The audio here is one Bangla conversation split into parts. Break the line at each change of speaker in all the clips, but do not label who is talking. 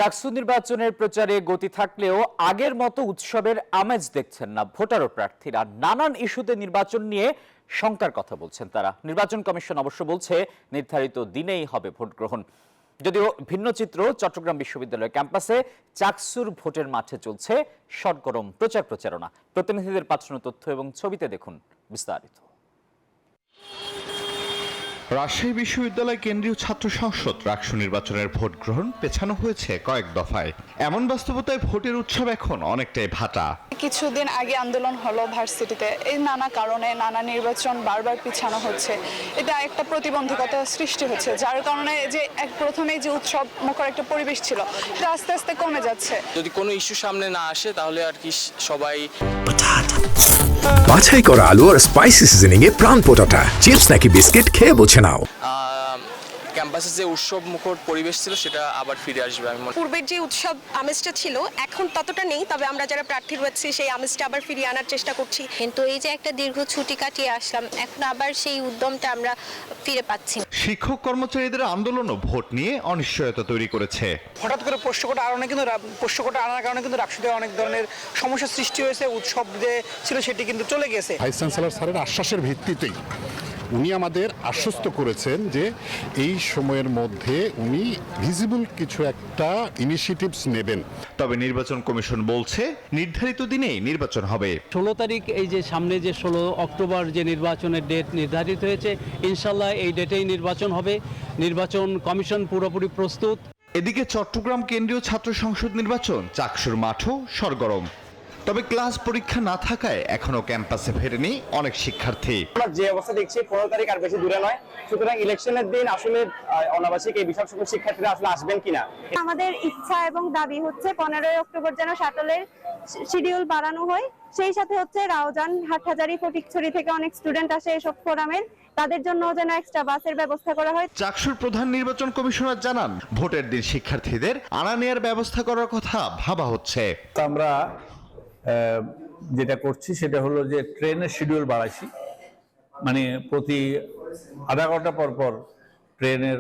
রাকসু নির্বাচনের প্রচারে গতি থাকলেও আগের মতো উৎসবের আমেজ দেখছেন না ভোটার ও প্রার্থীরা। নানান ইস্যুতে নির্বাচন নিয়ে শঙ্কার কথা বলছেন তারা। নির্বাচন কমিশন অবশ্য বলছে নির্ধারিত দিনেই হবে ভোট গ্রহণ। যদিও ভিন্ন চিত্র চট্টগ্রাম বিশ্ববিদ্যালয় ক্যাম্পাসে চাকসুর ভোটের মাঠে চলছে সরগরম প্রচারণা। প্রতিনিধিদের পাঠানো তথ্য এবং ছবিতে দেখুন বিস্তারিত।
রাজশাহী বিশ্ববিদ্যালয় কেন্দ্রীয় ছাত্র সংসদ রাকসু নির্বাচনের ভোট গ্রহণ পেছানো হয়েছে কয়েক দফায়। এমন বাস্তবতায় ভোটের উৎসব এখন অনেকটাই ভাটা।
কিছুদিন আগে আন্দোলন হলো ভার্সিটিতে, এই নানা কারণে নানা নির্বাচন বারবার পিছানো হচ্ছে। এটা একটা প্রতিবন্ধকতা সৃষ্টি হচ্ছে, যার কারণে যে প্রথমেই যে উৎসব মুখর একটা পরিবেশ ছিল সেটা আস্তে আস্তে কমে যাচ্ছে।
যদি কোনো ইস্যু সামনে না আসে তাহলে আর কি সবাই
বাছাই করা আলু আর স্পাইসি সিজনিং এ প্রাণ পোটাটা চিপস নাকি বিস্কিট খেয়ে বুঝে নাও।
ক্যাম্পাসে যে উৎসব মুখর পরিবেশ ছিল সেটা আবার ফিরে আসবে।
পূর্বের যে উৎসব আমেজটা ছিল এখন ততটা নেই, তবে আমরা যারা প্রার্থী রয়েছি সেই আমেজটা আবার ফিরিয়ে আনার চেষ্টা করছি।
কিন্তু এই যে একটা দীর্ঘ ছুটি কাটিয়ে আসলাম, এখন আবার সেই উদ্যমটা আমরা ফিরে পাচ্ছি।
শিক্ষক কর্মচারীদের আন্দোলনও ভোট নিয়ে অনিশ্চয়তা তৈরি করেছে।
হঠাৎ করে পোষ্যকোটা আনার কারণে কিন্তু রাকসুতে অনেক ধরনের সমস্যার সৃষ্টি হয়েছে। উৎসব যে ছিল সেটি কিন্তু চলে গেছে।
ভাইস চ্যান্সেলর স্যারের আশ্বাসের ভিত্তিতেই উনি আমাদের আশ্বস্ত করেছেন যে এই সময়ের মধ্যে উনি ভিজিবল কিছু একটা ইনিশিয়েটিভস নেবেন।
তবে নির্বাচন কমিশন বলছে নির্ধারিত দিনেই নির্বাচন হবে।
16 তারিখ এই যে সামনে যে 16 অক্টোবর যে নির্বাচনের ডেট নির্ধারিত হয়েছে, ইনশাল্লাহ এই ডেটেই নির্বাচন হবে। নির্বাচন কমিশন পুরোপুরি প্রস্তুত।
এদিকে চট্টগ্রাম কেন্দ্রীয় ছাত্র সংসদ নির্বাচন চাকসুর মাঠও সরগরম। তবে ক্লাস পরীক্ষা না থাকায় এখনো ক্যাম্পাসে ফেরেনি অনেক শিক্ষার্থী।
আমরা যে অবস্থা দেখছি 15 তারিখ আর বেশি দূরে নয়, সুতরাং ইলেকশনের দিন আসলে অনাবাসিক এই বিষয় সকল শিক্ষার্থীরা আসলে আসবেন কিনা।
আমাদের ইচ্ছা এবং দাবি হচ্ছে 15 অক্টোবর যেন শাটলের শিডিউল বাড়ানো হয়। সেই সাথে হচ্ছে রাউজান, হাটহাজারী, ফটিকছড়ি থেকে অনেক স্টুডেন্ট আসে এসব ফোরামের, তাদের জন্য যেন এক্সট্রা বাসের ব্যবস্থা করা হয়।
চাকসুর প্রধান নির্বাচন কমিশনার জানান ভোটের দিন শিক্ষার্থীদের আনা নেয়ার ব্যবস্থা করার কথা ভাবা হচ্ছে।
আমরা যেটা করছি সেটা হলো যে ট্রেনের শিডিউল বাড়াইছি, মানে প্রতি আধা ঘন্টা পর পর ট্রেনের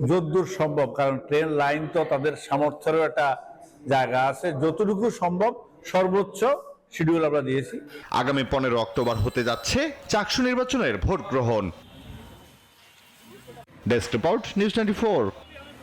যতদূর সম্ভব, কারণ ট্রেন লাইন তো তাদের সামর্থ্যেরও একটা জায়গা আছে, যতটুকু সম্ভব সর্বোচ্চ শিডিউল আমরা দিয়েছি।
আগামী 15 অক্টোবর হতে যাচ্ছে চাকসু নির্বাচনের ভোট গ্রহণ। Desk report, news 24।